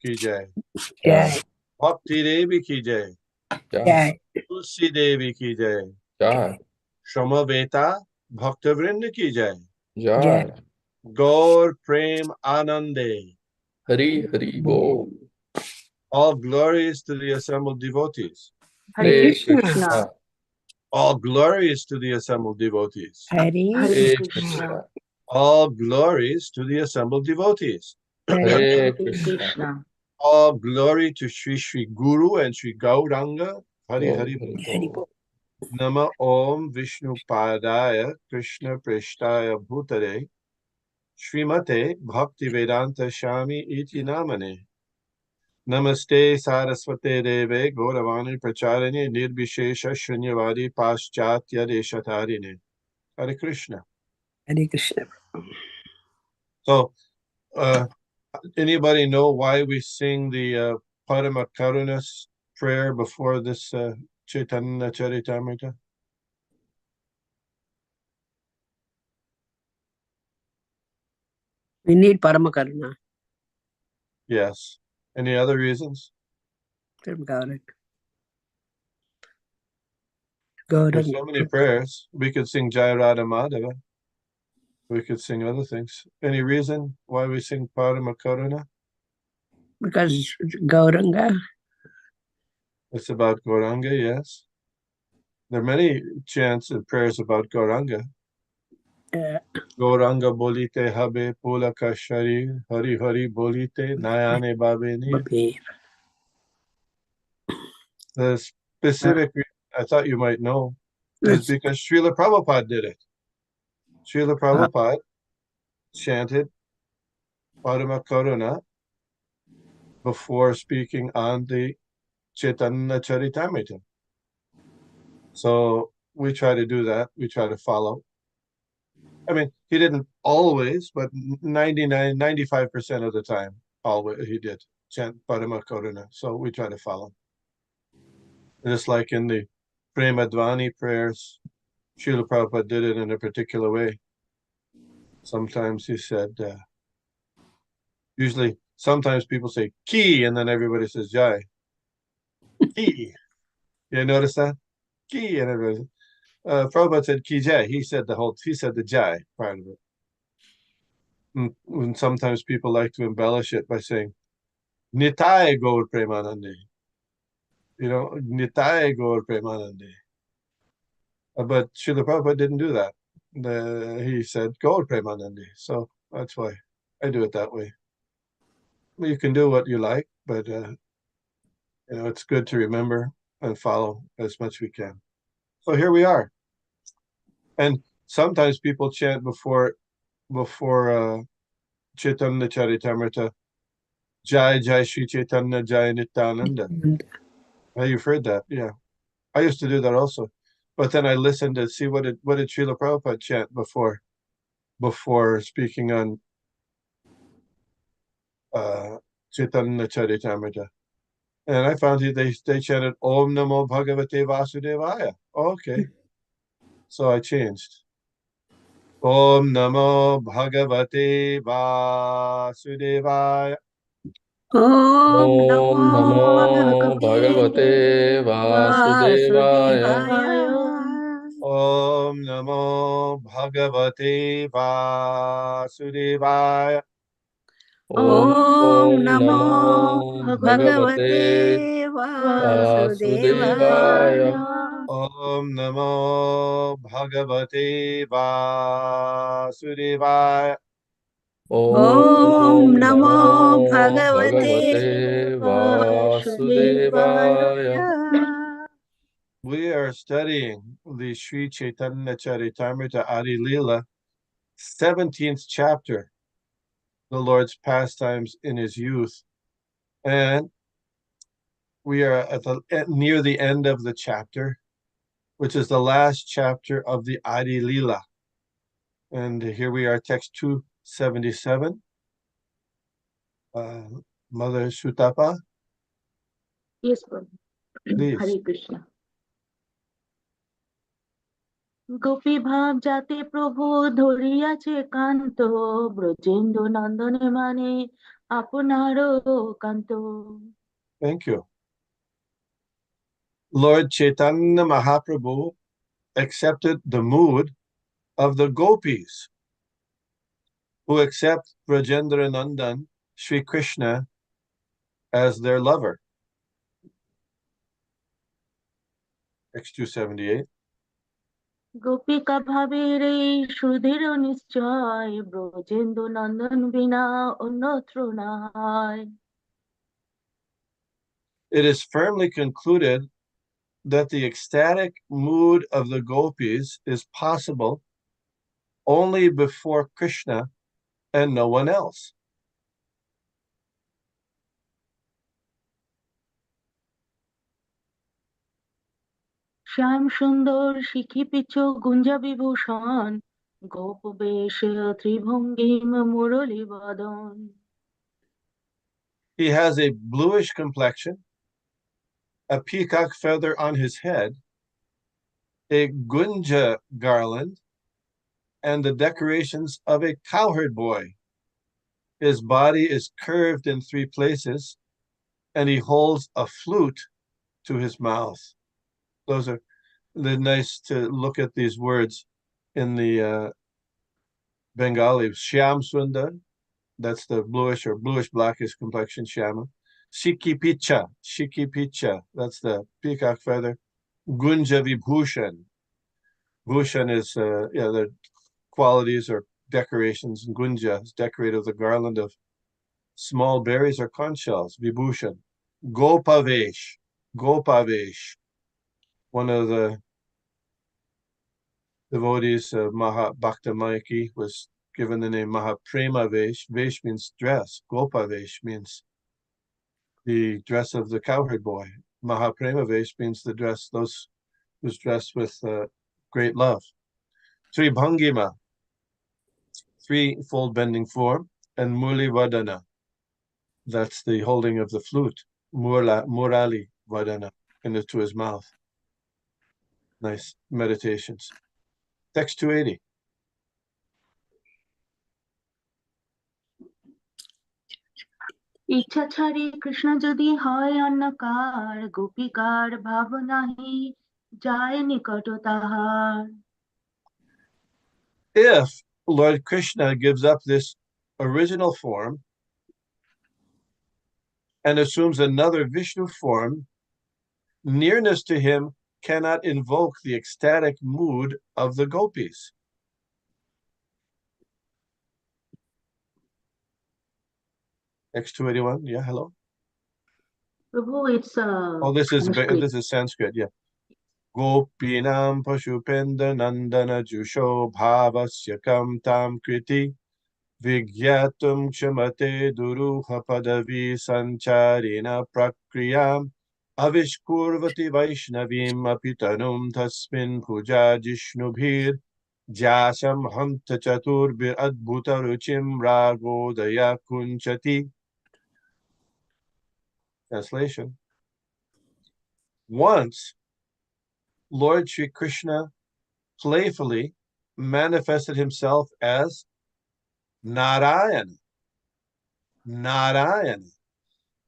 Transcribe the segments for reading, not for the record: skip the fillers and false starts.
की जय, जय भक्ति देवी की जय, जय तुलसी देवी की जय, जय समवेता भक्तवृंद की जय, जय जय गौर प्रेम आनंदे. हरि हरि बोल. All glories to the assembled devotees. Hare Hare Krishna Krishna. All glories to the assembled devotees. Hare Hare Krishna Krishna. All glories to the assembled devotees. Hare Hare Krishna. All glory to Sri Sri Guru and Sri Gauranga. Hari Bol, Hari Hari Hari Bol. बोल Nama Om Vishnu Padaya Krishna Preshtaya Bhutare Srimate Bhakti Vedanta Shami Iti Namane. Namaste Saraswate Deve Gauravani Pracharine Nirbhishesha Shunyavadi Paschatya Deshatarine. Hare Krishna. Hare Krishna So, anybody know why we sing the Parama Karunas prayer before this Chaitanya Charitamrita? we need परम करुणा Yes. Any other reasons? फिर Gaurang There's Gaurang so many prayers. We could sing Jai Radha Madhava. We could sing other things. Any reason why we sing Parama Karuna? because Gauranga It's about Gauranga, yes. There are many chants and prayers about Gauranga. Gauranga bolite habe pula kashari hari hari bolite nayane babeni. बबे The specific, I thought you might know, is because Srila Prabhupada did it. Srila Prabhupada chanted Parama Karuna before speaking on the Chaitanya Charitamrita. So we try to do that. We try to follow. I mean, he didn't always, but 95% of the time, always he did chant Parama Karuna. So we try to follow. Just like in the Premadvani prayers, Srila Prabhupada did it in a particular way. Sometimes he said, usually, sometimes people say ki, and then everybody says jai. Ki. You notice that? Ki, and everybody. Prabhupada said ki jai. He said the jai part of it. And sometimes people like to embellish it by saying, Nitai Gaur Premanande. You know, Nitai Gaur Premanande. But Srila Prabhupada didn't do that. He said Gaur Premanande. So that's why I do it that way. Well, you can do what you like, but it's good to remember and follow as much as we can. So here we are. And sometimes people chant before Chaitanya Charitamrita, Jai Jai Shri Chaitanya Jai Nityananda. You've heard that, yeah. I used to do that also, but then I listened to see what did Srila Prabhupada chant before speaking on Chaitanya Charitamrita, and I found they chanted Om Namo Bhagavate Vasudevaya. Okay, so I changed. Om Namo Bhagavate Vasudevaya. Om Om NaMo Namo भगवते Bhagavate Vasudevaya. वासुदेवाय Om Namo Bhagavate Vasudevaya. ओम नमो Namo भगवते Bhagavate वासुदेवाय Vasudevaya. Om Namo Bhagavate Vasudevaya. ओम Om नमो Namo भगवते Bhagavate वासुदेवाय Vasudevaya. We are studying the Sri Chaitanya Charitamrita Adi Leela, 17th chapter, the Lord's pastimes in his youth. And we are near the end of the chapter, which is the last chapter of the Adi Leela. And here we are, text 277. Mother Sutapa, Yes, Prabhu. please. Hare Krishna. Gopi ভাব যাতে প্রভু ধরিয়াছে কান্ত ব্রজেন্দ্র নন্দনে মানে Apunaro Kanto. Thank you. Lord Chaitanya Mahaprabhu accepted the mood of the gopis, who accept Brajendra Nandan, Sri Krishna, as their lover. X278. গোপিকা ভাবের এই সুধীর নিশ্চয় ব্রজেন্দ্র নন্দন বিনা অন্যত্র নাই। It is firmly concluded that the ecstatic mood of the gopis is possible only before Krishna and no one else. শ্যাম সুন্দর শিখি পিছ গুঞ্জা বিভূষণ গোপ বেশ ত্রিভঙ্গিম মুরলী বদন। He has a bluish complexion, a peacock feather on his head, a gunja garland, and the decorations of a cowherd boy. His body is curved in 3 places, and he holds a flute to his mouth. Those are nice to look at these words in the Bengali. Shyam Sundar, that's the bluish or bluish blackish complexion Shyama. Shiki Picha, that's the peacock feather. Gunja Vibhushan. Bhushan is the qualities or decorations. Gunja is decorated with a garland of small berries or conch shells. Vibhushan. Gopavesh. One of the devotees of Maha Bhakta Mayaki was given the name Mahaprema Vesh. Vesh means dress. Gopavesh means the dress of the cowherd boy. Mahaprema Vesh means the dress, those who's dressed with great love. Sri Bhangima, 3-fold bending form, and Murli Vadana, that's the holding of the flute. Murali Vadana, to his mouth. Nice meditations. Text 280. ইচ্ছা ছাড়ি কৃষ্ণ যদি হয় অন্যকার গোপিকার ভাবনাহি যায় নিকট তাহার। If Lord Krishna gives up this original form and assumes another Vishnu form, nearness to him cannot invoke the ecstatic mood of the gopis. X281, yeah, hello. Prabhu, it's This is Sanskrit, yeah. Gopinam Pashupenda Nandana Jusho Bhavasya Kam Tam Kriti Vigyatum Kshamate Duruha Padavi Sancharina Prakriyam Avishkurvati Vaishnavim Apitanum Tasmin Puja Jishnubhir Jasam Hanta Chaturbir Adbhuta Ruchim Ragodaya Kunchati. Translation. Once Lord Sri Krishna playfully manifested himself as Narayana,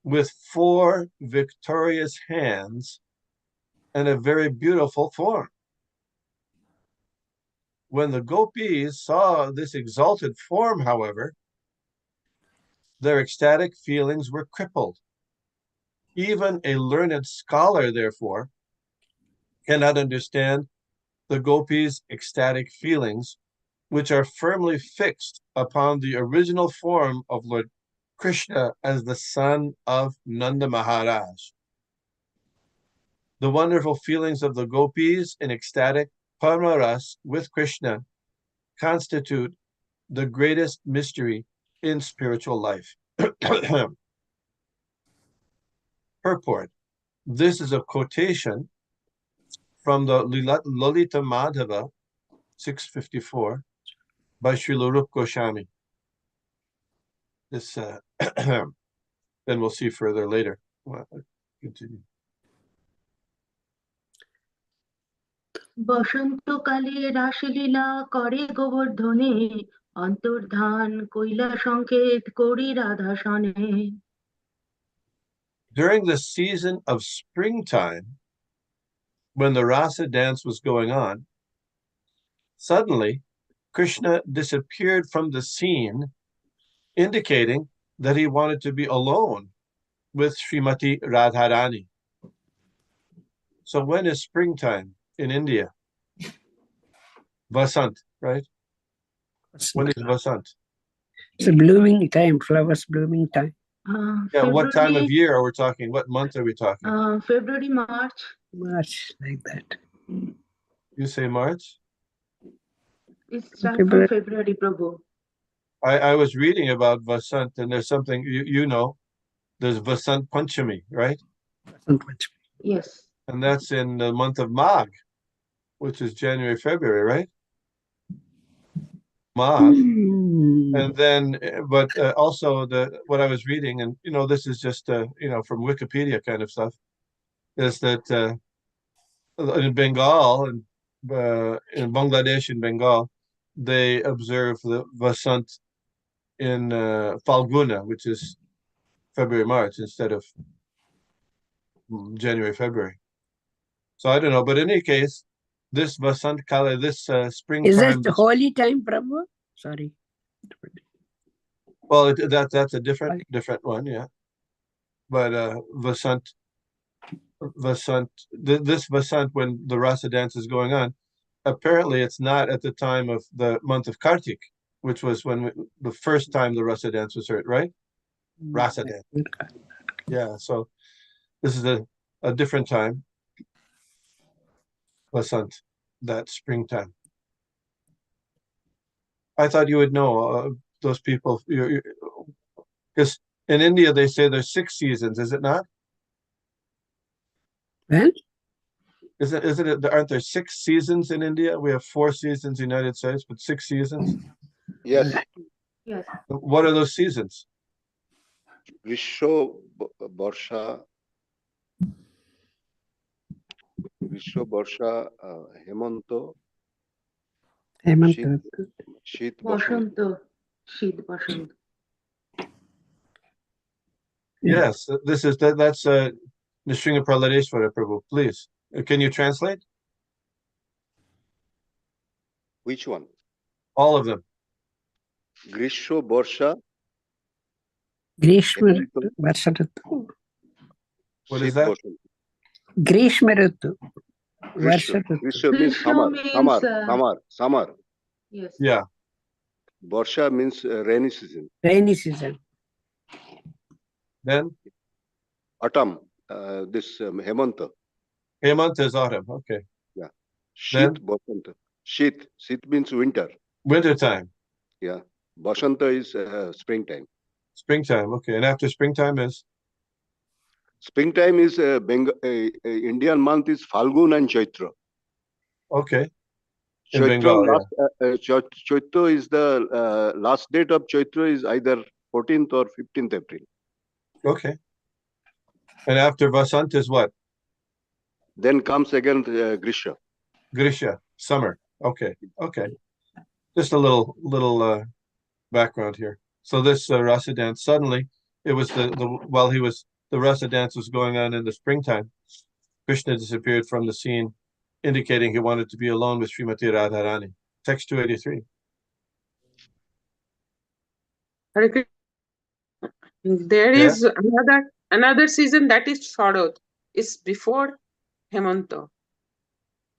with 4 victorious hands and a very beautiful form. When the gopis saw this exalted form, however, their ecstatic feelings were crippled. Even a learned scholar, therefore, cannot understand the gopis' ecstatic feelings, which are firmly fixed upon the original form of Lord Krishna as the son of Nanda Maharaj. The wonderful feelings of the gopis in ecstatic Paramaras with Krishna constitute the greatest mystery in spiritual life. Purport. This is a quotation from the Lalita Madhava 654 by Srila Rup Goswami. This then we'll see further later. Continue. বসন্তকালে রাসলীলা করে গোবর্ধনে অন্তর্ধান কৈলা সংকেত করি রাধা সনে। During the season of springtime, when the rasa dance was going on, suddenly Krishna disappeared from the scene, indicating that he wanted to be alone with Srimati Radharani. So when is springtime in India? Vasant, right? When is Vasant? It's a blooming time, flowers blooming time. Yeah, what time February, of year are we talking? What month are we talking? February, March. March, like that. You say March? It starts from February. February, Prabhu. I was reading about Vasant, and there's something you know. There's Vasant Panchami, right? Vasant Panchami. Yes. And that's in the month of Magh, which is January, February, right? Magh. And then, but also what I was reading, and this is just from Wikipedia kind of stuff, is that in Bengal and in Bangladesh and Bengal, they observe the Vasant in Falguna, which is February, March, instead of January, February. So I don't know, but in any case, this Vasant Kala, this springtime. Is that the holy time, Prabhu? Sorry. Well, that's a different one, yeah. But Vasant, this Vasant, when the Rasa dance is going on, apparently it's not at the time of the month of Kartik, which was when the first time the Rasa dance was heard, right? Rasa dance. Yeah, so this is a different time. Vasant, that springtime. I thought you would know those people, because in India they say there's 6 seasons, is it not? Well, Isn't it? Aren't there 6 seasons in India? We have 4 seasons in the United States, but 6 seasons. Yes. Yes. What are those seasons? গ্রীষ্ম বর্ষা হেমন্ত শীত বসন্ত। বসন্ত, শীত, বসন্ত. Yes, that's Nrsimha Praladeshwara Prabhu. Please, can you translate? Which one? All of them. গ্রীষ্ম বর্ষা Grishma Varsha Ritu. What is শীত that? Basanta. Grishma Ritu. গ্রীষ্ম Varsha Ritu. গ্রীষ্ম means Grishma summer. Yes. Yeah. Barsha means rainy season. Rainy season. Then Autumn, this Hemanta. Hemant is autumn. Okay. শীত বসন্ত। শীত means winter. Winter time. Yeah. Basanta is springtime. Springtime. Okay. And after springtime is? Springtime is Indian month is Falgun and Chaitra. Okay. In Chaitra Bengal, Chaitra is the last date of Chaitra is either 14th or 15th April. Okay. And after Vasant is what? Then comes again Grisha. Grisha, summer. Okay. Just a little background here. So this rasa dance, suddenly it was while the rasa dance was going on in the springtime, Krishna disappeared from the scene, indicating he wanted to be alone with Srimati Radharani. Text 283. There is another season that is Sharad. It's before Hemanta.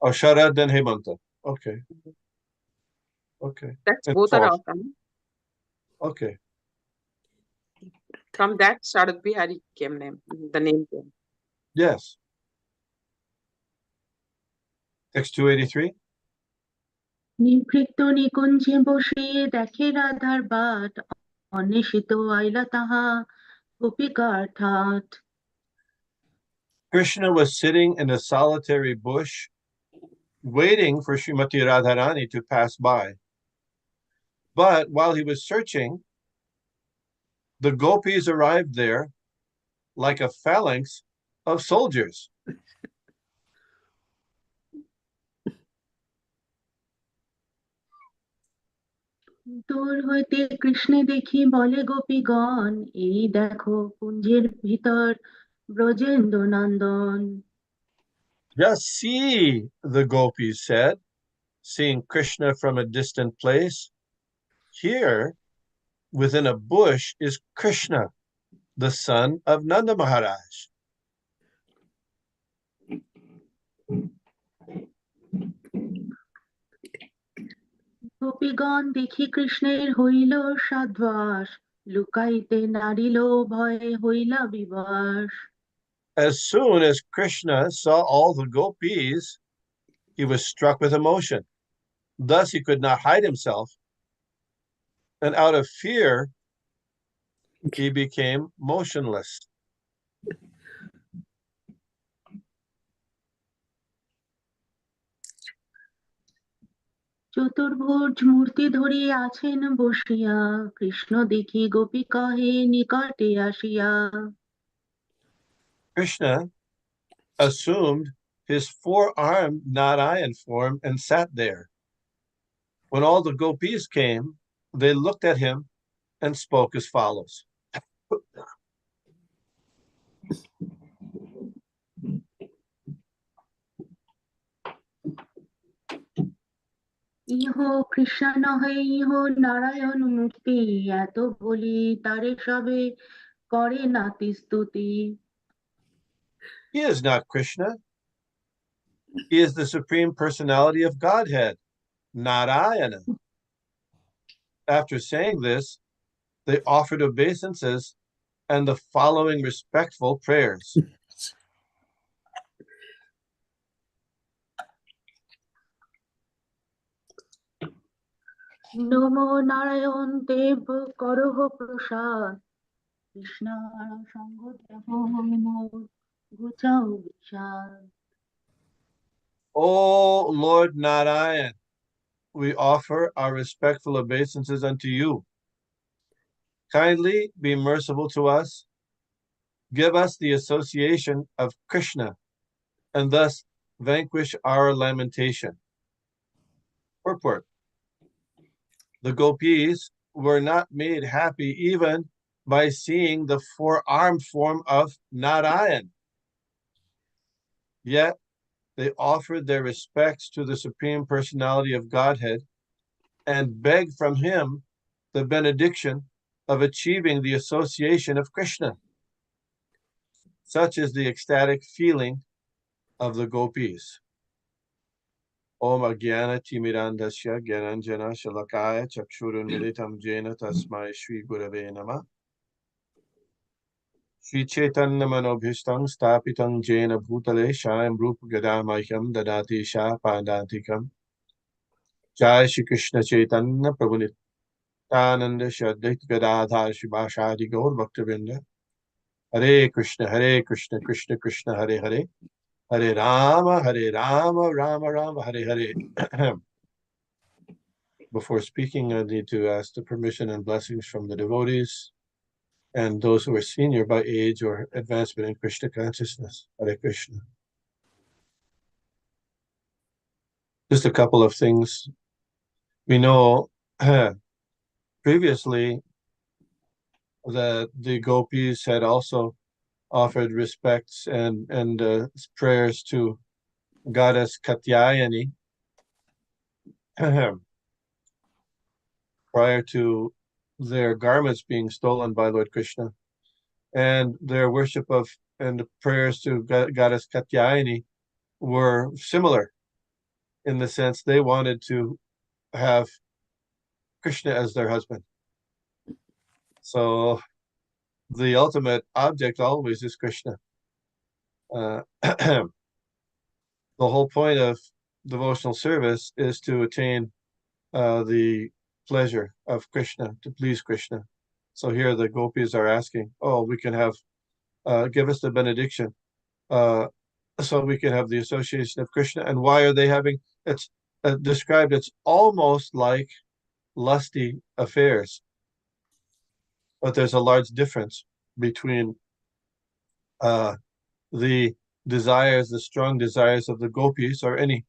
Oh, Sharad, then Hemanta. Okay. That's And both are fall. autumn. Okay. From that Sharad Bihari the name came. Yes. Text 283. নিভৃত নিকুঞ্জে বসে দেখে রাধার but, অন্বেষিত আইলা তাহা গোপিকার ঠাট। Krishna was sitting in a solitary bush, waiting for Srimati Radharani to pass by. But while he was searching, the gopis arrived there like a phalanx of soldiers. দূর হইতে কৃষ্ণে দেখি বলে গোপীগণ, এই দেখো কুঞ্জের ভিতর ব্রজেন্দ্র নন্দন। Just see, the gopis said, seeing Krishna from a distant place. Here, within a bush, is Krishna, the son of Nanda Maharaj. গোপীগণ দেখি কৃষ্ণের হইল সাধ্বাস, লুকাইতে নারিল ভয়ে হইলা বিবাস। As soon as Krishna saw all the gopis, he was struck with emotion. Thus he could not hide himself, and out of fear, he became motionless. চতুর্ভুজ মূর্তি ধরি আছেন বসিয়া, কৃষ্ণ দেখি গোপী কহে নিকটে আসিয়া। Krishna assumed his four-armed Narayan form and sat there. When all the gopis came, they looked at him and spoke as follows. ইহ কৃষ্ণ নহে ইহ নারায়ণ মূর্তি, এত বলি তারে সবে করে নাতি স্তুতি। He is not Krishna. He is the Supreme Personality of Godhead, Narayana. After saying this, they offered obeisances and the following respectful prayers. নমো নারায়ণ দেব করহ প্রসাদ, কৃষ্ণ সঙ্গ দেহ মোর ঘুচাও বিষাদ। O Lord Narayan, we offer our respectful obeisances unto you. Kindly be merciful to us. Give us the association of Krishna, and thus vanquish our lamentation. Purport. The gopis were not made happy even by seeing the four-armed form of Narayan. Yet they offered their respects to the Supreme Personality of Godhead and begged from him the benediction of achieving the association of Krishna. Such is the ecstatic feeling of the gopis. Om Agyana Timirandasya Gyananjana Shalakaya Chakshurunmilitam Jena Tasmai Shri Gurave Namah. Shri Chaitanya Manobhishtam Stapitam Jena Bhutale Shayam Rupa Gadamayam Dadati Sha Padantikam. Jai Shri Krishna Chaitanya Prabhu Nityananda Shri Advaita Gadadhar Shivashadi Gaur Bhaktavinda. Hare Krishna Krishna Krishna Hare Hare, Hare Rama Rama Rama Hare Hare. Before speaking, I need to ask the permission and blessings from the devotees and those who are senior by age or advancement in Krishna consciousness. Hare Krishna. Just a couple of things. We know previously that the gopis had also offered respects and prayers to goddess Caitanya prior to their garments being stolen by Lord Krishna, and their worship of and prayers to goddess Caitanya were similar in the sense they wanted to have Krishna as their husband. So the ultimate object always is Krishna. The whole point of devotional service is to attain the pleasure of Krishna, to please Krishna. So here the gopis are asking, oh, we can have, give us the benediction so we can have the association of Krishna. And why are they having, it's described, it's almost like lusty affairs. But there's a large difference between the desires, the strong desires of the gopis or any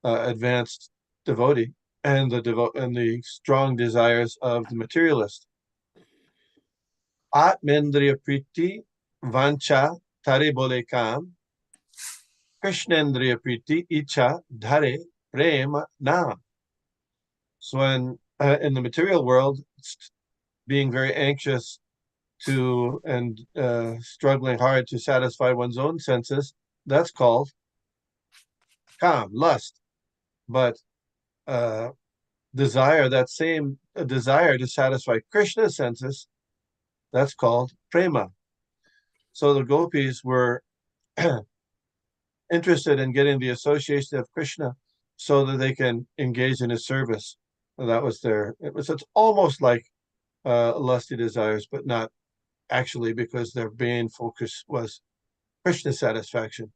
advanced devotee, and the strong desires of the materialist. Atmendriya priti vancha tare bole kam, Krishnendriya priti icha dhare prema nam. So in the material world, being very anxious to and struggling hard to satisfy one's own senses, that's called kam, lust. But desire, that same desire to satisfy Krishna's senses, that's called prema. So the gopis were interested in getting the association of Krishna so that they can engage in his service. And that was it's almost like lusty desires, but not actually, because their main focus was Krishna satisfaction.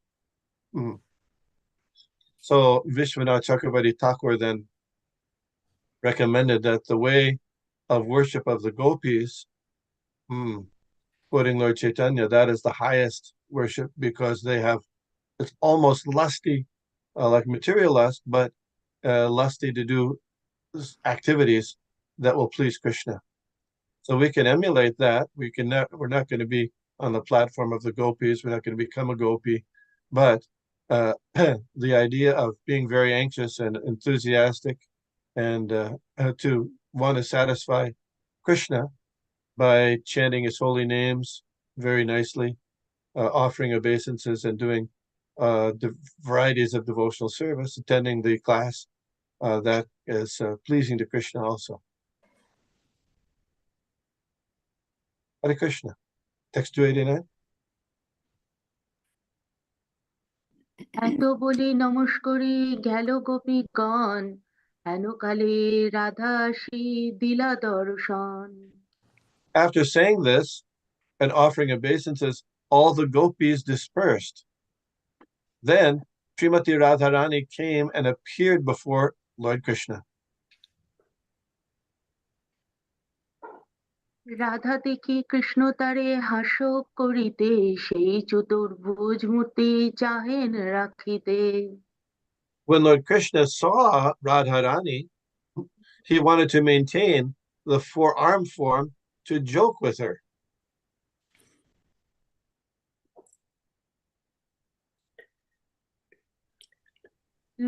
So Vishwanath Chakravarti Thakur then recommended that the way of worship of the gopis, quoting Lord Caitanya, that is the highest worship, because it's almost lusty, like material lust, but lusty to do activities that will please Krishna. So we can emulate that. We're not going to be on the platform of the gopis. We're not going to become a gopi, but the idea of being very anxious and enthusiastic and to want to satisfy Krishna by chanting his holy names very nicely, offering obeisances and doing the varieties of devotional service, attending the class, that is pleasing to Krishna also. Hare Krishna. Text 289. এত বলে নমস্করি গেল গোপীগণ, হেন কালে রাধা শ্রী দিলা দর্শন. After saying this and offering obeisances, all the gopis dispersed. Then Srimati Radharani came and appeared before Lord Krishna. Radha দেখি কৃষ্ণ তারে হাস্য করিতে, সেই চতুর্ভুজ মূর্তি চাহেন রাখিতে. When Lord Krishna saw Radharani, he wanted to maintain the four-arm form to joke with her.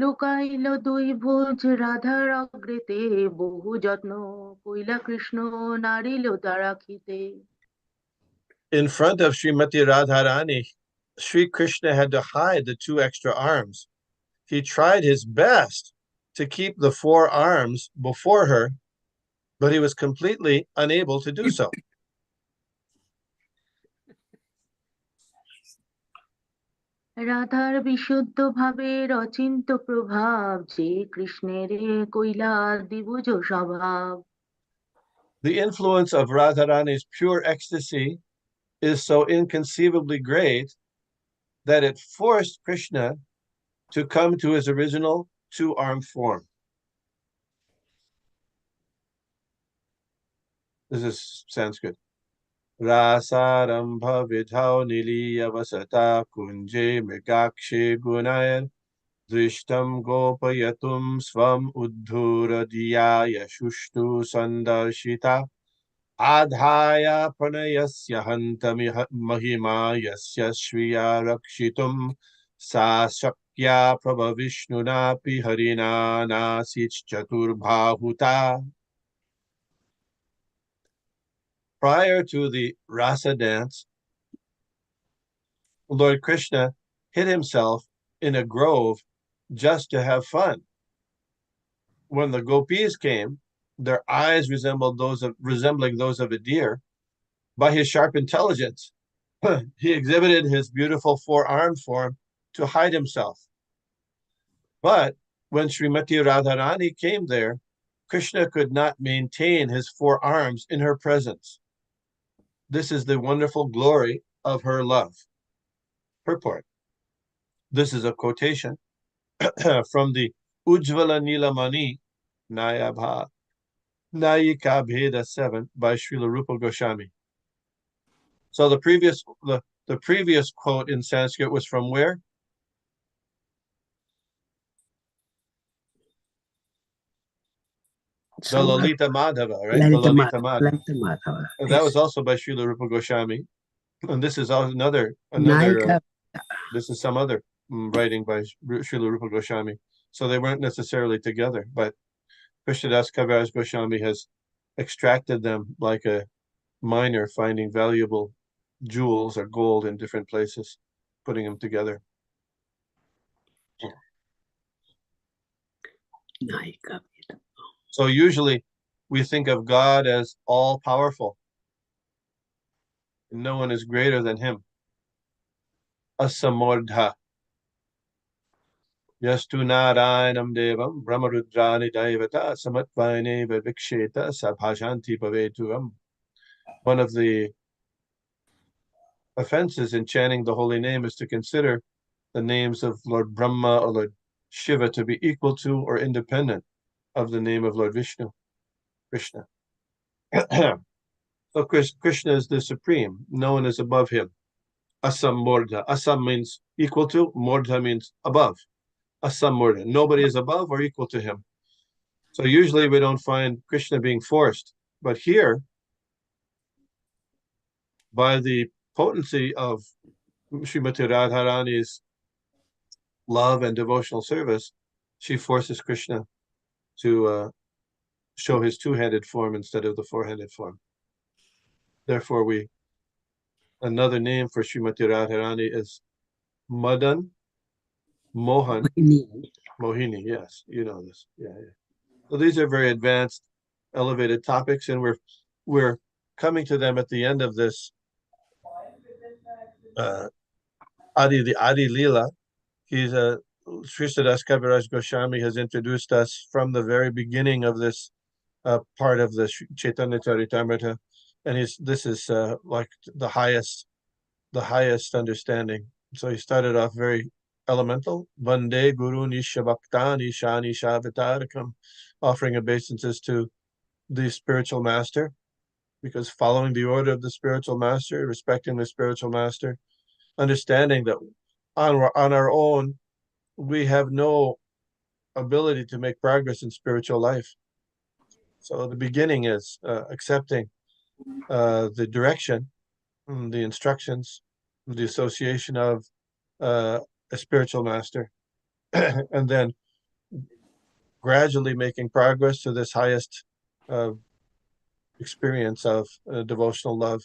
লুকাইল দুই ভুজ রাধার অগ্রেতে, বহু যত্ন কইলা কৃষ্ণ নারিল তা রাখিতে. In front of Srimati Radharani, Sri Krishna had to hide the two extra arms. He tried his best to keep the four arms before her, but he was completely unable to do so. রাধার বিশুদ্ধ ভাবের অচিন্ত প্রভাব, যে কৃষ্ণের কইলা দ্বিভুজ স্বভাব. The influence of Radharani's pure ecstasy is so inconceivably great that it forced Krishna to come to his original two-armed form. This is Sanskrit. Rasarambha vidhau niliya vasata kunje megakshe gunayar drishtam gopayatum svam uddhura diyaya shushtu sandarshita adhaya pranayasya hantami mahima yasya shriya rakshitum sa shakya prabha vishnunapi harina nasich chaturbhahuta. Prior to the rasa dance, Lord Krishna hid himself in a grove just to have fun. When the gopis came, their eyes resembling those of a deer. By his sharp intelligence, he exhibited his beautiful four-armed form to hide himself. But when Srimati Radharani came there, Krishna could not maintain his four arms in her presence. This is the wonderful glory of her love. Purport. This is a quotation from the Ujjvala Nilamani Nayabha Nayika Bheda 7 by Srila Rupa Goswami. So the previous quote in Sanskrit was from where? The Lalita Madhava, right? The Lalita Madhava. And that was also by Srila Rupa Goswami. And this is also another this is some other writing by Srila Rupa Goswami. So they weren't necessarily together, but Krishnadas Kaviraj Goswami has extracted them like a miner finding valuable jewels or gold in different places, putting them together. So usually we think of God as all powerful. No one is greater than him. Asamordha. Yastu Narayanam Devam Brahmarudrani Daivata Samatvaine Viksheta Sabhajanti Bhavetuam. One of the offenses in chanting the holy name is to consider the names of Lord Brahma or Lord Shiva to be equal to or independent of the name of Lord Vishnu, Krishna. So Krishna is the supreme. No one is above him. Asam Mordha. Asam means equal to. Mordha means above. Asam Mordha. Nobody is above or equal to him. So usually we don't find Krishna being forced. But here, by the potency of Srimati Radharani's love and devotional service, she forces Krishna to show his two-handed form instead of the four-handed form. Therefore, another name for Srimati Radharani is Madan Mohan Mohini. Yes, you know this. Yeah. So these are very advanced, elevated topics, and we're coming to them at the end of this the Adi Leela. He's Srisadas Kaviraj Goswami has introduced us from the very beginning of this part of the Caitanya Caritamrita, and this is like the highest understanding. So he started off very elemental, Vande Guru Nisha Bhaktani Shani Shavitarakam, offering obeisances to the spiritual master, because following the order of the spiritual master, respecting the spiritual master, understanding that on our own, we have no ability to make progress in spiritual life. So the beginning is accepting the direction, the instructions, the association of a spiritual master, and then gradually making progress to this highest experience of devotional love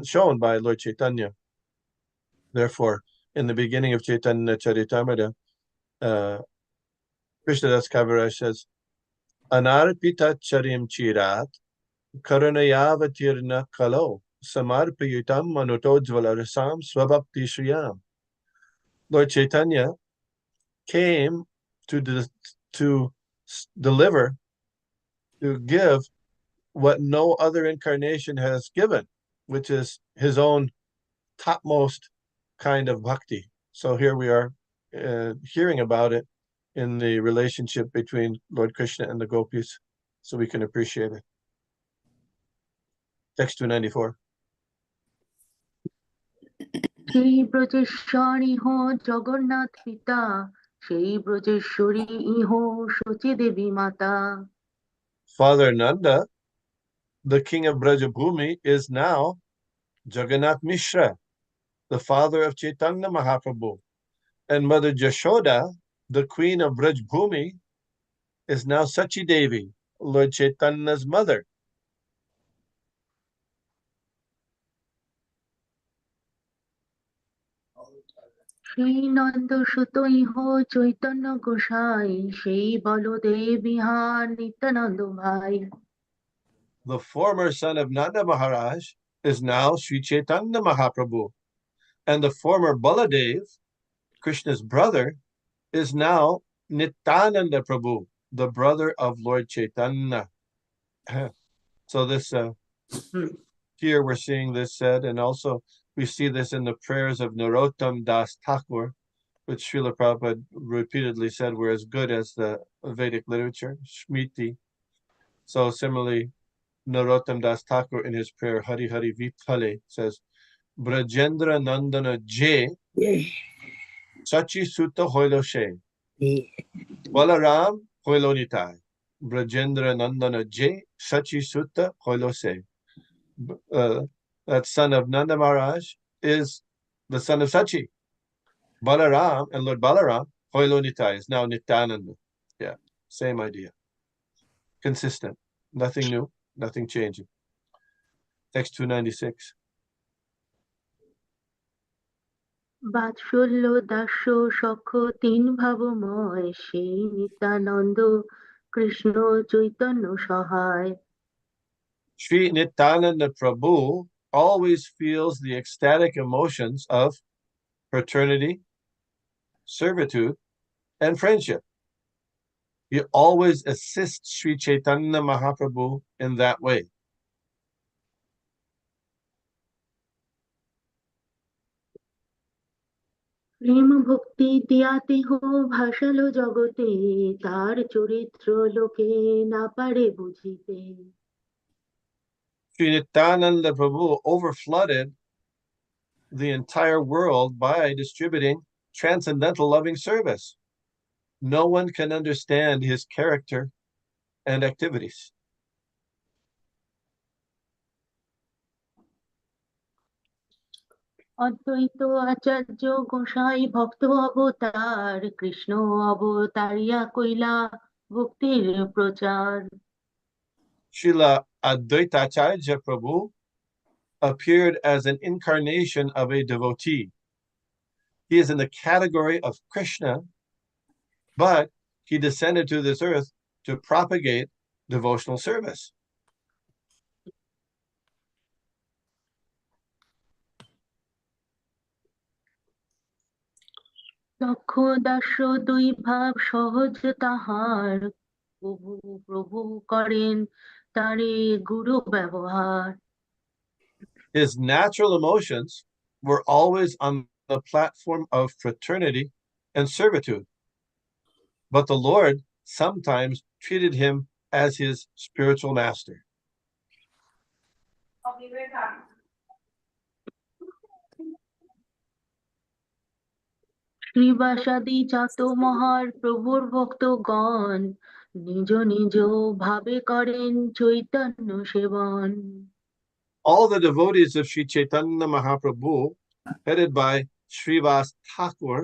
shown by Lord Caitanya. Therefore, in the beginning of Caitanya Charitamrita, Krishnadas Kaviraj says, Anarpita charim chirat karanayavatirna kalo samarpayutam manutojvala rasam swabhakti shriyam. Lord Caitanya came to deliver, to give what no other incarnation has given, which is his own topmost kind of bhakti. So here we are hearing about it in the relationship between Lord Krishna and the gopis, so we can appreciate it. Text 294. সেই ব্রজেশ্বরী হো জগন্নাথ পিতা, সেই ব্রজেশ্বরী ইহো শচী দেবী মাতা. Father Nanda, the king of Brajabhumi, is now Jagannath Mishra, the father of Chaitanya Mahaprabhu. And Mother Jashoda, the queen of Brajbhumi, is now Sachi Devi, Lord Chaitanya's mother. সেই নন্দ সুত ইহ চৈতন্য গোসাই, সেই বলদেব ইহা নিত্যানন্দ ভাই. The former son of Nanda Maharaj is now Sri Chaitanya Mahaprabhu. And the former Baladev, Krishna's brother, is now Nityananda Prabhu, the brother of Lord Chaitanya. So this here we're seeing this said, and also we see this in the prayers of Narottam Das Thakur, which Srila Prabhupada repeatedly said were as good as the Vedic literature, Smriti. So similarly, Narottam Das Thakur in his prayer Hari Hari Vithale says, Brajendra Nandana Jay Sachi Sutta Hoilo She Balaram Hoilo Nitai. Brajendra Nandana J. Sachi Sutta Hoilose. That son of Nanda Maharaj is the son of Sachi. Balaram and Lord Balaram, Hoilo Nitai, is now Nityananda. Yeah, same idea. Consistent. Nothing new, nothing changing. Text 296. বাৎসল্য দাস্য সখ তিন ভাবময় সেই নিত্যানন্দ কৃষ্ণ চৈতন্য সহায় Sri Nityananda Prabhu always feels the ecstatic emotions of fraternity, servitude, and friendship. He always assists Sri Chaitanya Mahaprabhu in that way. প্রেম ভক্তি দিয়াতে হো ভাসালো জগতে তার চরিত্র লোকে না পারে বুঝিতে Sri Nityananda Prabhu overflooded the entire world by distributing transcendental loving service. No one can understand his character and activities. অদ্বৈত আচার্য গোসাই ভক্ত অবতার কৃষ্ণ অবতারিয়া কইলা ভক্তির প্রচার Srila Advaita Acharya Prabhu appeared as an incarnation of a devotee. He is in the category of Krishna, but he descended to this earth to propagate devotional service. দক্ষ দাস্য দুই ভাব সহজ তাহার প্রভু প্রভু করেন তারে গুরু ব্যবহার His natural emotions were always on the platform of fraternity and servitude, but the Lord sometimes treated him as his spiritual master. শ্রীবাসাদি জাত মহার প্রভুর ভক্তগণ নিজ নিজ ভাবে করেন চৈতন্য সেবন All the devotees of Sri Chaitanya Mahaprabhu, headed by Srivas Thakur,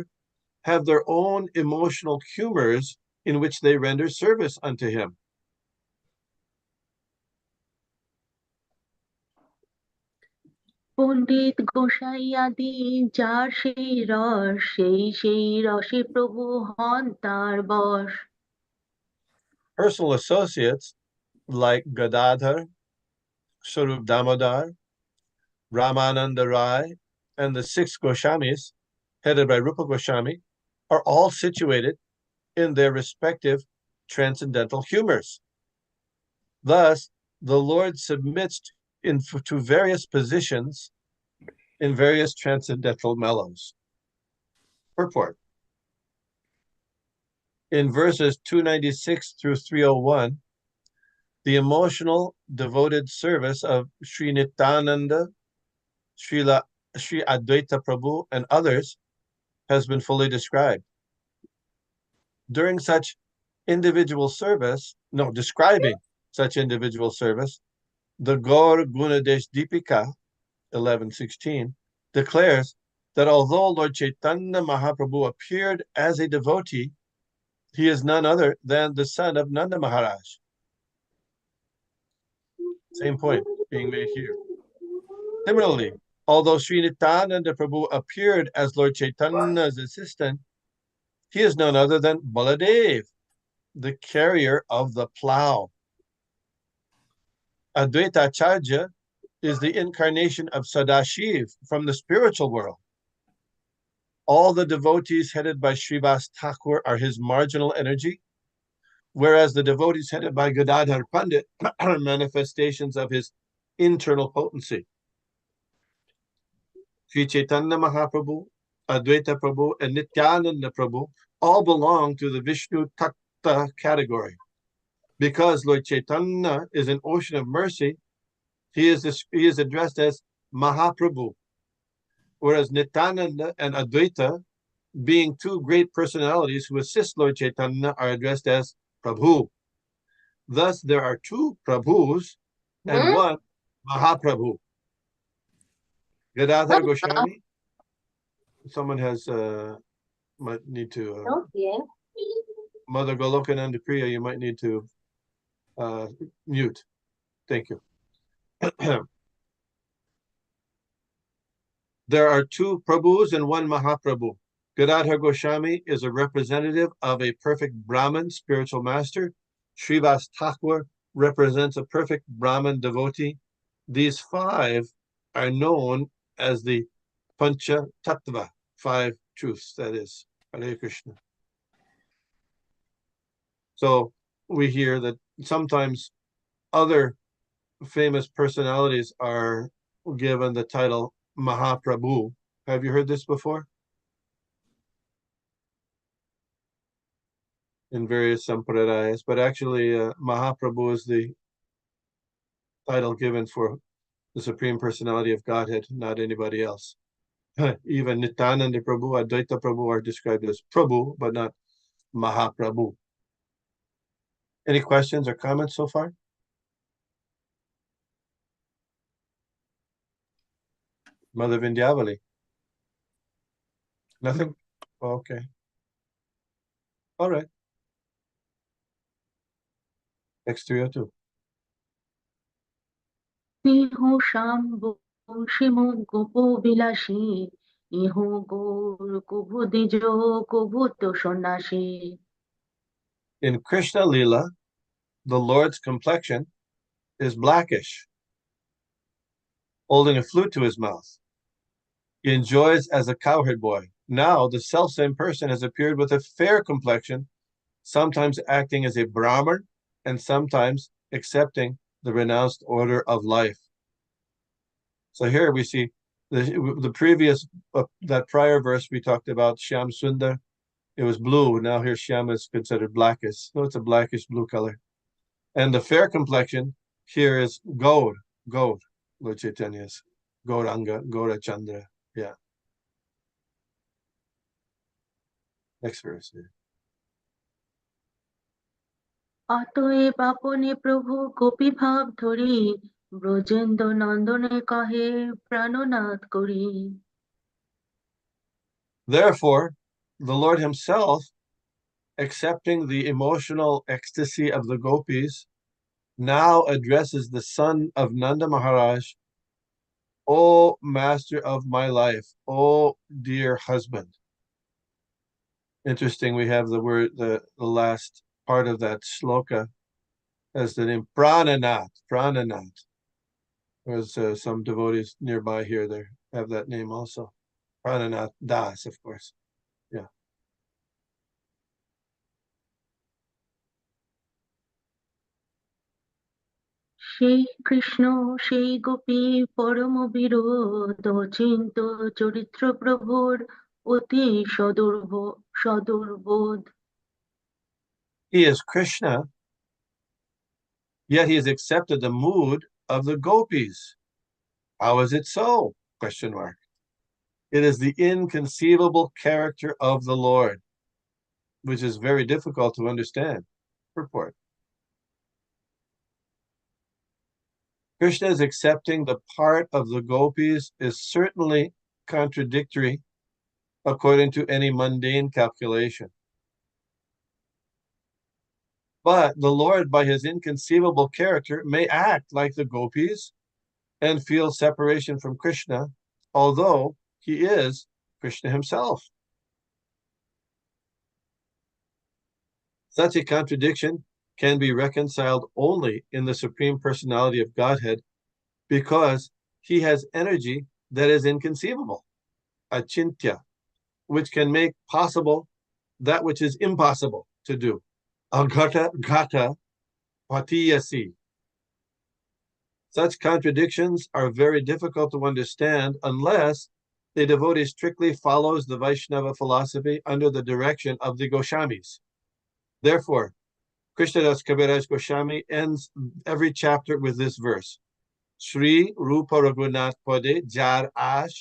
have their own emotional humors in which they render service unto him. পণ্ডিত গোসাই আদি যার সেই রস সেই রসে প্রভু হন তার বশ Personal associates like Gadadhar, Sarup Damodar, Ramananda Rai, and the six Goswamis, headed by Rupa Goswami, are all situated in their respective transcendental humors. Thus, the Lord submits to various positions in various transcendental mellows. Purport. In verses 296 through 301, the emotional devoted service of Sri Nityananda, Sri Advaita Prabhu, and others has been fully described. During such individual service, describing such individual service, the Gaur Gunadesh Deepika 11:16 declares that although Lord Chaitanya Mahaprabhu appeared as a devotee, he is none other than the son of Nanda Maharaj. Same point being made here. Similarly, although Sri Nityananda Prabhu appeared as Lord Chaitanya's assistant, he is none other than Baladev, the carrier of the plow. Advaita Acharya is the incarnation of Sadashiv from the spiritual world. All the devotees headed by Srivas Thakur are his marginal energy, whereas the devotees headed by Gadadhar Pandit are manifestations of his internal potency. Sri Chaitanya Mahaprabhu, Advaita Prabhu, and Nityananda Prabhu all belong to the Vishnu Tattva category. Because Lord Chaitanya is an ocean of mercy, he is addressed as Mahaprabhu, whereas Nityananda and Advaita, being two great personalities who assist Lord Chaitanya, are addressed as Prabhu. Thus, there are two Prabhus and one Mahaprabhu. Gadadhar Goswami. Someone has might need to Mother Golokananda Priya, you might need to mute. Thank you. There are two Prabhus and one Mahaprabhu. Gadadhar Goswami is a representative of a perfect Brahmin spiritual master. Srivas Thakur represents a perfect Brahmin devotee. These five are known as the Pancha Tattva, five truths, that is. Hare Krishna. So we hear that sometimes other famous personalities are given the title Mahaprabhu. Have you heard this before? In various sampradayas, but actually Mahaprabhu is the title given for the Supreme Personality of Godhead, not anybody else. Even Nityananda Prabhu, Advaita Prabhu are described as Prabhu, but not Mahaprabhu. Any questions or comments so far? Mother Vindyavali? Nothing? Okay. All right. X302. স্নেহ শাম্ব শিম গোপ বিলাসী ইহ গৌর কভু দ্বিজ কভু তো সন্ন্যাসী. In Krishna Lila, the Lord's complexion is blackish, holding a flute to his mouth. He enjoys as a cowherd boy. Now, the selfsame person has appeared with a fair complexion, sometimes acting as a Brahmin and sometimes accepting the renounced order of life. So here we see the previous, that prior verse we talked about Shyam Sundar, it was blue. Now here Shyam is considered blackish. So it's a blackish blue color. And the fair complexion here is gold, Lord Chaitanya's Gauranga, Gaura Chandra. Yeah. Next verse. Yeah. অতএব আপনে প্রভু গোপী ভাব ধরি ব্রজেন্দ্র নন্দনে কহে প্রাণনাথ করি. Therefore, the Lord himself, accepting the emotional ecstasy of the gopis, now addresses the son of Nanda Maharaj, O master of my life, O dear husband. Interesting, we have the word, the last part of that shloka as the name Prananath. There's some devotees nearby here that have that name also. Prananath Das, of course. Yeah. সেই কৃষ্ণ সেই গোপী পরম বিরোধ অচিন্ত চরিত্র প্রভুর অতি সদুর্বোধ. He is Krishna, yet he has accepted the mood of the gopis. How is it so? Question mark. It is the inconceivable character of the Lord, which is very difficult to understand. Purport. Krishna's accepting the part of the gopis is certainly contradictory according to any mundane calculation. But the Lord, by his inconceivable character, may act like the gopis and feel separation from Krishna, although he is Krishna himself. Such a contradiction can be reconciled only in the Supreme Personality of Godhead because he has energy that is inconceivable, achintya, which can make possible that which is impossible to do. Agata gata patiyasi. Such contradictions are very difficult to understand unless the devotee strictly follows the Vaishnava philosophy under the direction of the Goswamis. Therefore, Krishnadas Kaviraj Goswami ends every chapter with this verse. Shri Rupa Raghunath Pade Jar Ash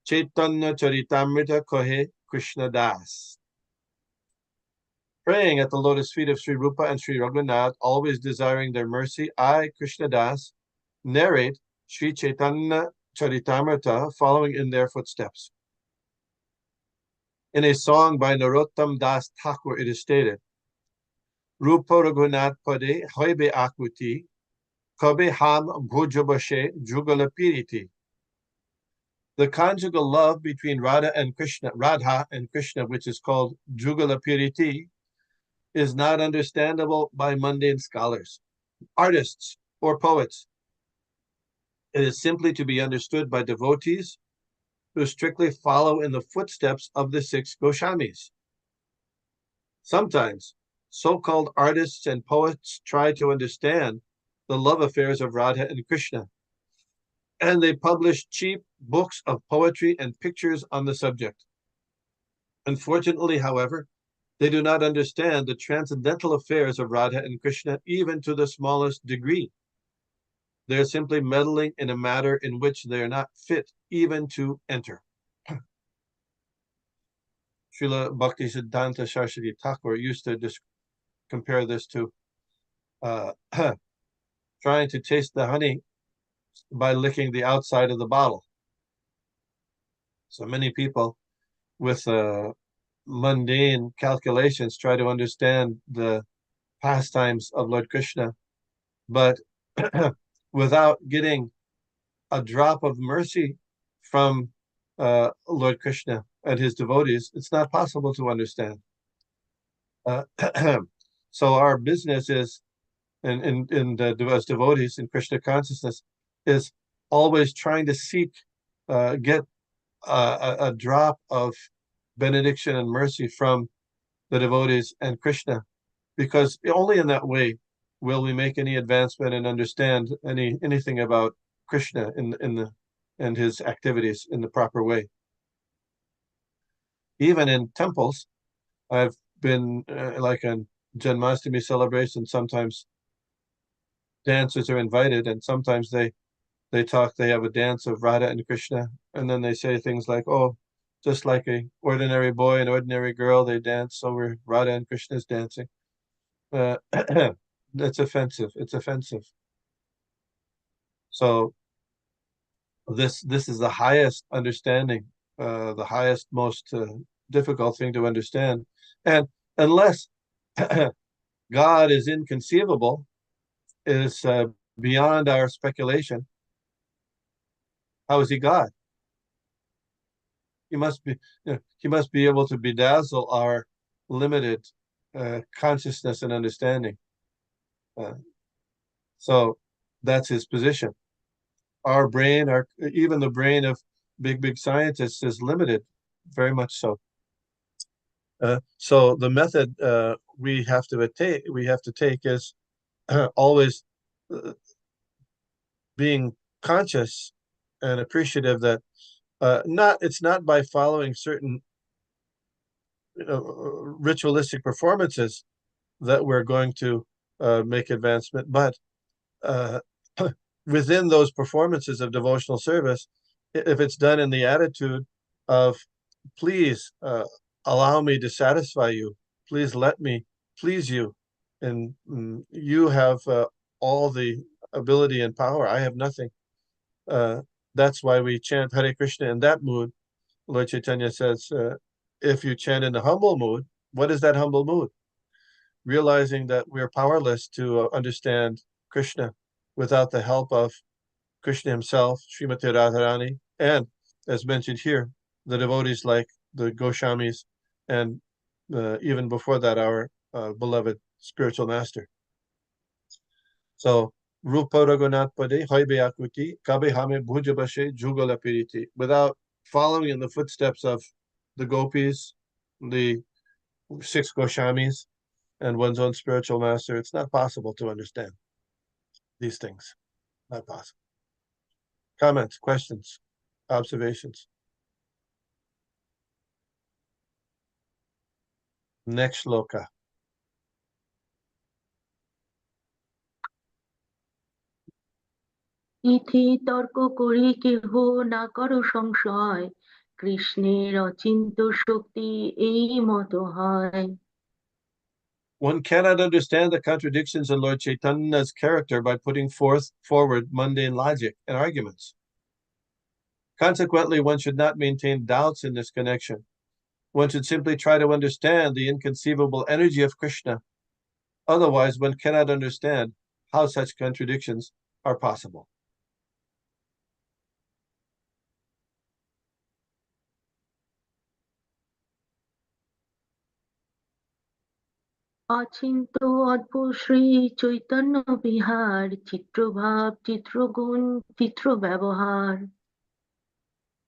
Caitanya Charitamrita Kohe Krishna Das. praying at the lotus feet of Sri Rupa and Sri Raghunath, always desiring their mercy, I, Krishna Das, narrate Sri Caitanya Charitamrita, following in their footsteps. In a song by Narottam Das Thakur, it is stated, Rupa Raghunath Pade Hoibe Akuti, Kabe Ham Bhujabashe Jugala Piriti. The conjugal love between Radha and Krishna, which is called Jugala Piriti, is not understandable by mundane scholars, artists, or poets. It is simply to be understood by devotees who strictly follow in the footsteps of the 6 Goswamis. Sometimes, so-called artists and poets try to understand the love affairs of Radha and Krishna, and they publish cheap books of poetry and pictures on the subject. Unfortunately, however, they do not understand the transcendental affairs of Radha and Krishna even to the smallest degree. They are simply meddling in a matter in which they are not fit even to enter. Srila Bhaktisiddhanta Saraswati Thakur used to compare this to trying to taste the honey by licking the outside of the bottle. So many people with mundane calculations try to understand the pastimes of Lord Krishna, but without getting a drop of mercy from Lord Krishna and his devotees, it's not possible to understand. So our business is, as devotees in Krishna consciousness, is always trying to seek, get a drop of benediction and mercy from the devotees and Krishna, because only in that way will we make any advancement and understand anything about Krishna and his activities in the proper way. Even in temples, I've been like on Janmashtami celebration, sometimes dancers are invited, and sometimes they have a dance of Radha and Krishna, and then they say things like, oh, just like a ordinary boy and ordinary girl, they dance, so we're Radha and Krishna's dancing. That's offensive. It's offensive. So this is the highest understanding, the highest, most difficult thing to understand. And unless God is inconceivable, is beyond our speculation, how is he God? He must be, he must be able to bedazzle our limited consciousness and understanding. So that's his position. Our brain, even the brain of big scientists is limited, very much so. So the method we have to take is always being conscious and appreciative that it's not by following certain ritualistic performances that we're going to make advancement, but within those performances of devotional service, if it's done in the attitude of, please allow me to satisfy you, please let me please you, and you have all the ability and power, I have nothing. That's why we chant Hare Krishna in that mood. Lord Chaitanya says, if you chant in the humble mood, what is that humble mood? Realizing that we're powerless to understand Krishna without the help of Krishna himself, Srimati Radharani, and, as mentioned here, the devotees like the Goswamis, and even before that, our beloved spiritual master. So, Rupa Raghunath Pade Hoibe Akuti Kabe Hame Bhujabashe Jugala Piriti. Without following in the footsteps of the gopis, the 6 Goswamis, and one's own spiritual master, it's not possible to understand these things. Not possible. Comments, questions, observations? Next shloka. ইথি তর্ক করি কেহ না করো সংশয়, কৃষ্ণের অচিন্ত শক্তি এই মত হয়। One cannot understand the contradictions in Lord Chaitanya's character by putting forward mundane logic and arguments. Consequently, one should not maintain doubts in this connection. One should simply try to understand the inconceivable energy of Krishna. Otherwise, one cannot understand how such contradictions are possible. Achinta অদ্ভুত শ্রী চৈতন্য বিহার চিত্রভাব চিত্রগুণ চিত্র ব্যবহার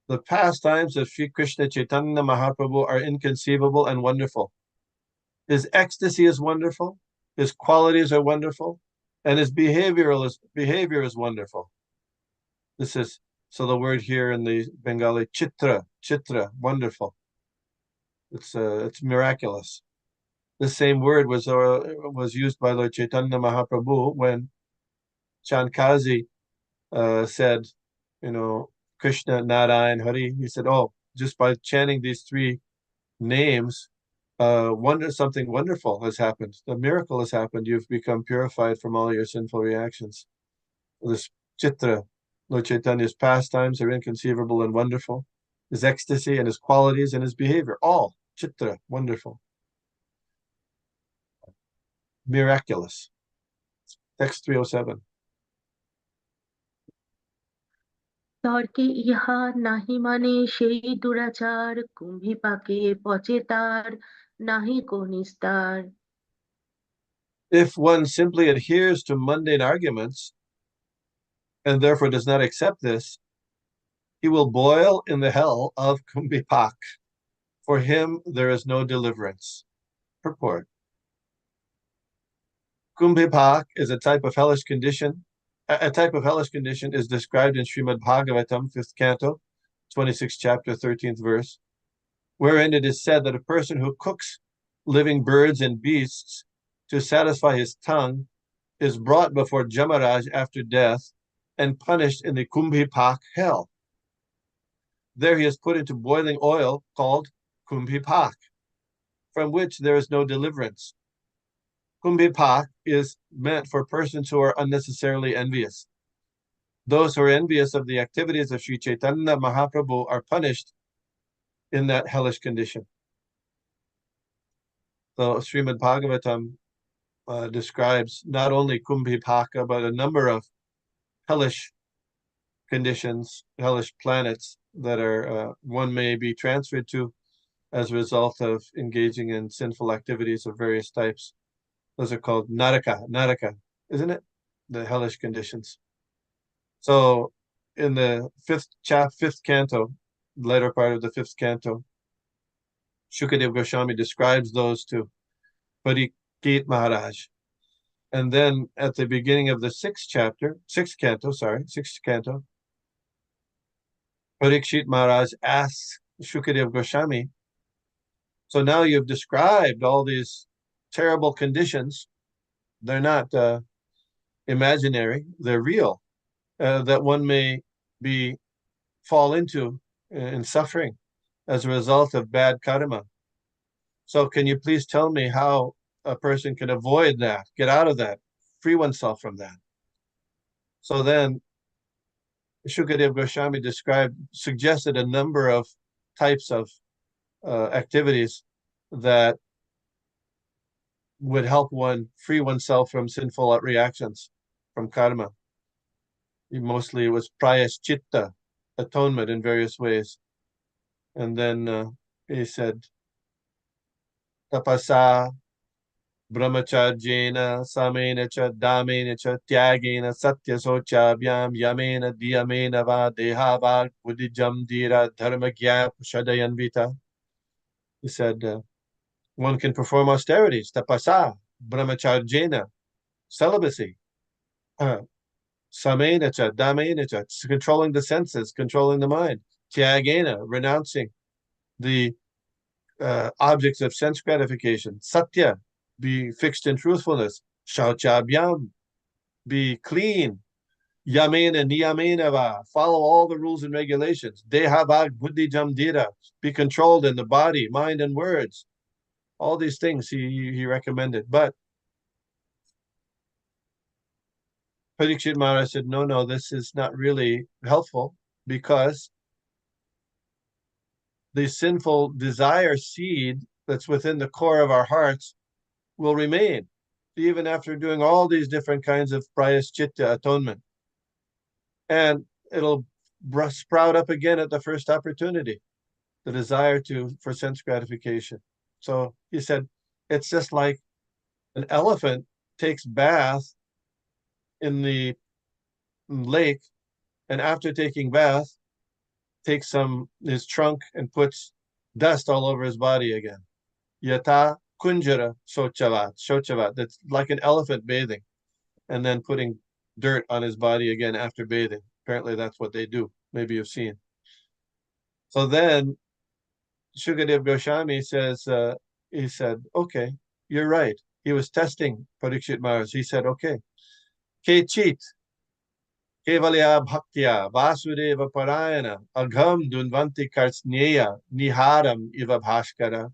The pastimes of Sri Krishna Chaitanya Mahaprabhu are inconceivable and wonderful. His ecstasy is wonderful, his qualities are wonderful, and his behavior is wonderful. This is, so the word here in the Bengali, chitra, wonderful. It's miraculous. The same word was used by Lord Chaitanya Mahaprabhu when Chankazi said, Krishna, Narayan, Hari. He said, oh, just by chanting these three names, something wonderful has happened. A miracle has happened. You've become purified from all your sinful reactions. This chitra, Lord Chaitanya's pastimes are inconceivable and wonderful. His ecstasy and his qualities and his behavior, all chitra, wonderful. Miraculous. Text 307. তর্কে ইহা নাহি মানে সেই দুরাচার কুম্ভী পাকে পচে তার নাহি কো নিস্তার If one simply adheres to mundane arguments and therefore does not accept this, he will boil in the hell of Kumbhipak. For him, there is no deliverance. Purport. Kumbhipak is a type of hellish condition. A type of hellish condition is described in Srimad Bhagavatam, 5th canto, 26th chapter, 13th verse, wherein it is said that a person who cooks living birds and beasts to satisfy his tongue is brought before Jamaraj after death and punished in the Kumbhipak hell. There he is put into boiling oil called Kumbhipak, from which there is no deliverance. Kumbhipak is meant for persons who are unnecessarily envious. Those who are envious of the activities of Sri Chaitanya Mahaprabhu are punished in that hellish condition. So Srimad Bhagavatam describes not only Kumbhipaka, but a number of hellish conditions, hellish planets that are one may be transferred to as a result of engaging in sinful activities of various types. Those are called naraka, isn't it? The hellish conditions. So in the fifth canto, later part of the 5th canto, Shukadev Goswami describes those to Parikshit Maharaj. And then at the beginning of the 6th canto, Parikshit Maharaj asks Shukadev Goswami, so now you've described all these terrible conditions. They're not imaginary, they're real, that one may fall into in suffering as a result of bad karma. So can you please tell me how a person can avoid that, get out of that, free oneself from that? So then Shukadev Goswami suggested a number of types of activities that would help one free oneself from sinful reactions, from karma. Mostly it was prayaschitta, atonement in various ways. And then he said, tapasa, brahmacharjena, samena cha, damena cha, tyagena, satya sochabhyam, yamena, diyamena va, dehavar, buddhijam, dira, dharmagya, shadayanvita. He said, one can perform austerities, tapasa, brahmacharjena, celibacy, samenacha, damenacha, controlling the senses, controlling the mind, tyagena, renouncing the objects of sense gratification, satya, be fixed in truthfulness, shauchabhyam, be clean, yamena, niyamena va, follow all the rules and regulations, dehavag buddhi jamdira, be controlled in the body, mind, and words, All these things he recommended. But Parikshit Maharaj said, no, this is not really helpful, because the sinful desire seed that's within the core of our hearts will remain even after doing all these different kinds of prayaschitta, atonement. And it'll sprout up again at the first opportunity, the desire for sense gratification. So he said, it's just like an elephant takes bath in the lake, and after taking bath, takes his trunk and puts dust all over his body again. Yata kunjara shochavat. That's like an elephant bathing, and then putting dirt on his body again after bathing. Apparently that's what they do. Maybe you've seen. So then Shukadev Goswami says, he said, okay, you're right. He was testing Parikshit Maharaj. He said, okay, Kechit, Kevalya Bhaktya, Vasudeva Parayana, Agham Dunvanti Karsneya, Niharam Iva Bhaskara.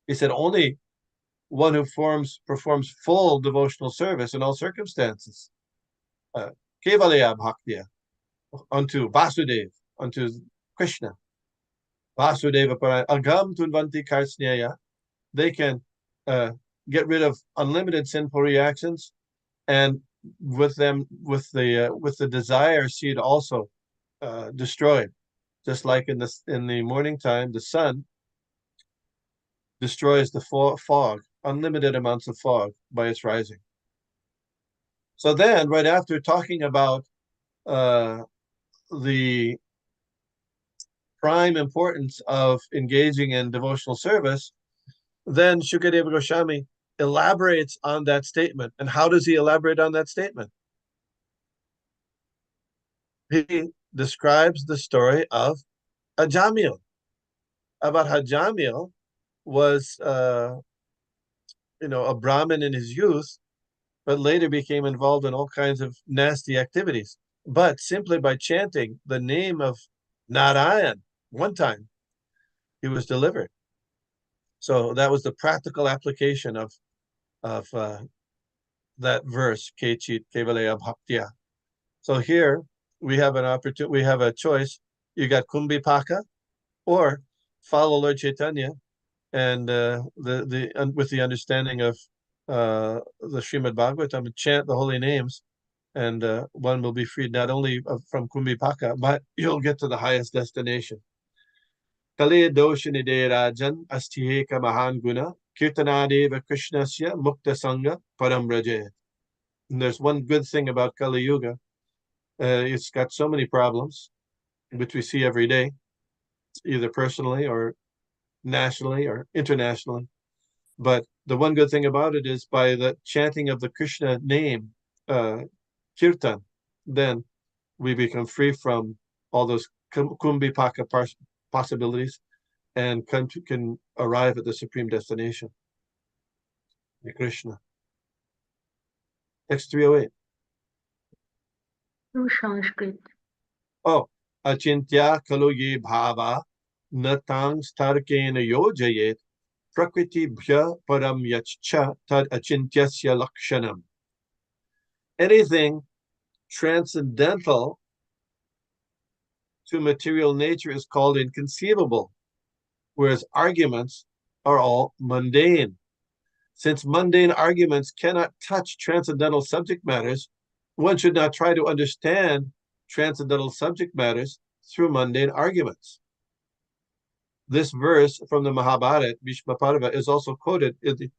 He said, only one who performs full devotional service in all circumstances. Kevalya Bhaktya, unto Vasudeva, unto Krishna. Vasudeva Parayana, Agham Dunvanti Karsneya. They can get rid of unlimited sinful reactions, and with the desire seed also destroyed. Just like in the morning time, the sun destroys the fog, unlimited amounts of fog by its rising. So then, right after talking about the prime importance of engaging in devotional service, then Shukadeva Goswami elaborates on that statement. And how does he elaborate on that statement? He describes the story of Ajamil, about how Jamil was, a Brahmin in his youth, but later became involved in all kinds of nasty activities. But simply by chanting the name of Narayan one time, he was delivered. So that was the practical application of that verse, Kechit Kevalaya Bhaktya. So here we have an opportunity. We have a choice. You got Kumbhipaka, or follow Lord Caitanya, and with the understanding of the Srimad Bhagavatam, and chant the holy names, and one will be freed not only from Kumbhipaka, but you'll get to the highest destination. Kale doshanide rajan astiheka mahan guna kirtanadeva krishnasya mukta sangha param rajet. And there's one good thing about Kali Yuga. It's got so many problems, which we see every day, either personally or nationally or internationally. But the one good thing about it is, by the chanting of the Krishna name, kirtan, then we become free from all those kumbhipaka possibilities, and can arrive at the supreme destination, Krishna. Text 308. No Sanskrit. Oh, achintya kalu ye bhava natang starkena yojayet prakriti bhya param yachcha tad achintyasya lakshanam. Anything transcendental to material nature is called inconceivable, whereas arguments are all mundane. Since mundane arguments cannot touch transcendental subject matters, one should not try to understand transcendental subject matters through mundane arguments. This verse from the Mahabharata, Bhishma Parva, is also quoted in the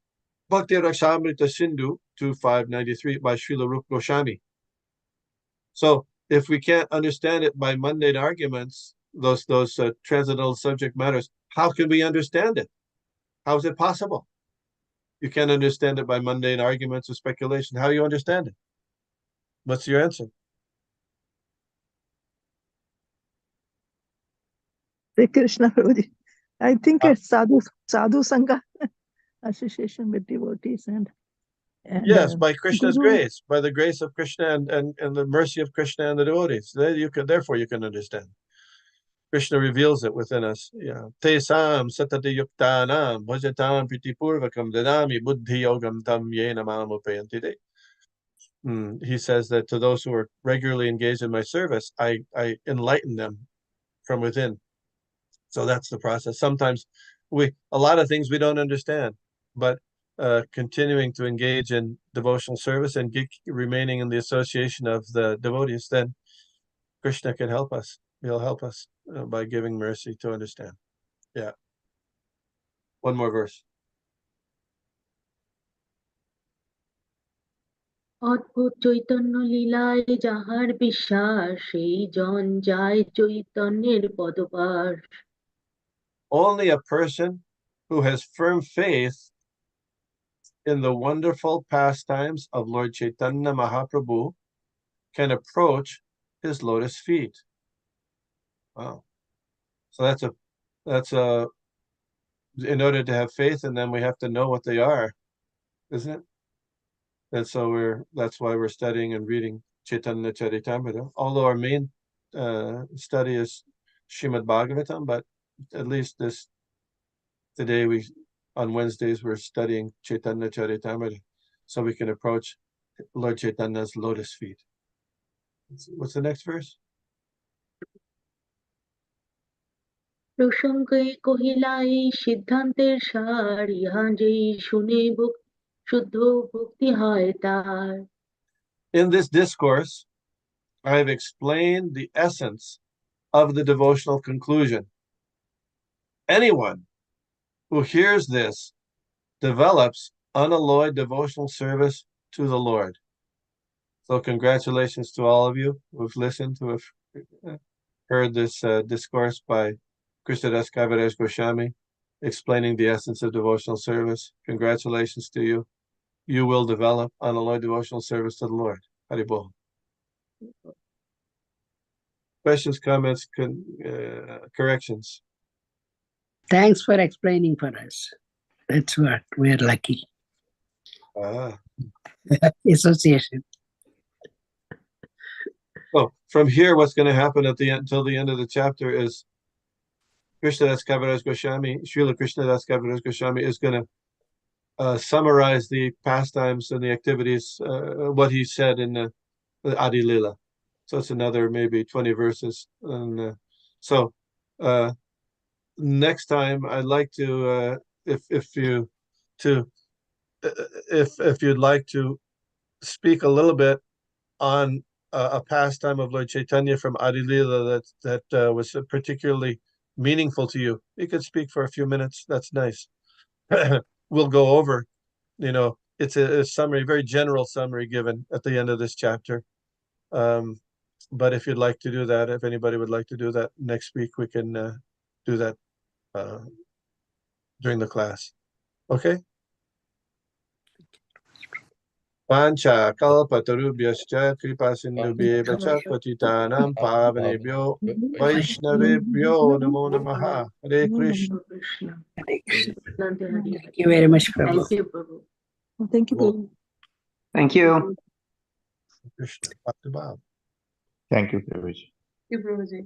Bhakti Rakshamrita Sindhu 2593 by Srila Rupa Goswami. So if we can't understand it by mundane arguments, those transcendental subject matters, how can we understand it? How is it possible? You can't understand it by mundane arguments or speculation. How do you understand it? What's your answer? Hare Krishna, Prabhuji. I think it's sadhu sangha, association with devotees, and yes, by Krishna's Guru. grace, by the grace of Krishna and the mercy of Krishna and the devotees. Therefore you can understand. Krishna reveals it within us. Yeah. Tesam satati yuktanam bhajatam pitipurvakam dadami buddhi yogam tam yena mamupayanti. He says that to those who are regularly engaged in my service, I enlighten them from within. So that's the process. Sometimes a lot of things we don't understand, but continuing to engage in devotional service and remaining in the association of the devotees, then Krishna can help us. He'll help us by giving mercy to understand. Yeah. One more verse. অদ্ভুত চৈতন্য লীলায় যাহার বিশ্বাস সেই জন যায় চৈতন্যের পদপাশ Only a person who has firm faith in the wonderful pastimes of Lord Chaitanya Mahaprabhu can approach his lotus feet. Wow. So that's a in order to have faith in them, we have to know what they are, isn't it? And so that's why we're studying and reading Caitanya Caritamrita. Although our main study is Srimad Bhagavatam, but at least today on Wednesdays we're studying Caitanya Caritamrita, so we can approach Lord Chaitanya's lotus feet. What's the next verse? প্রসঙ্গে কহিলা এই সিদ্ধান্তের সার ইহা যেই শুনে শুদ্ধ ভক্তি হয় তার In this discourse, I have explained the essence of the devotional conclusion. Anyone who hears this develops unalloyed devotional service to the Lord. So congratulations to all of you who've listened, who have heard this discourse by Krishnadas Kaviraj Goswami explaining the essence of devotional service. Congratulations to you. You will develop unalloyed devotional service to the Lord. Haribol. Questions, comments, corrections? Thanks for explaining for us. That's what we're lucky. Association. So from here, what's going to happen at the end till the end of the chapter is Krishnadas Kaviraj Goswami, Srila Krishnadas Kaviraj Goswami is going to summarize the pastimes and the activities, what he said in the Adi Lila. So it's another maybe 20 verses. And so next time I'd like to, if you'd like to speak a little bit on a pastime of Lord Chaitanya from Adi Lila that was particularly meaningful to you, you could speak for a few minutes. That's nice. We'll go over, it's a summary, very general summary given at the end of this chapter. But if you'd like to do that, if anybody would like to do that next week, we can do that during the class. Okay? Pancha kalpatarubhyascha kripasindubhyeva cha patitanam pavanebhyo vaishnavebhyo namo namaha. Hare Krishna. Krishna Hare Krishna. Hare Thank you very much, Prabhu. Thank you Prabhu Thank you, Prabhu. Thank you. Krishna. Bhakti Bhav. Thank you, Prabhuji. Prabhuji.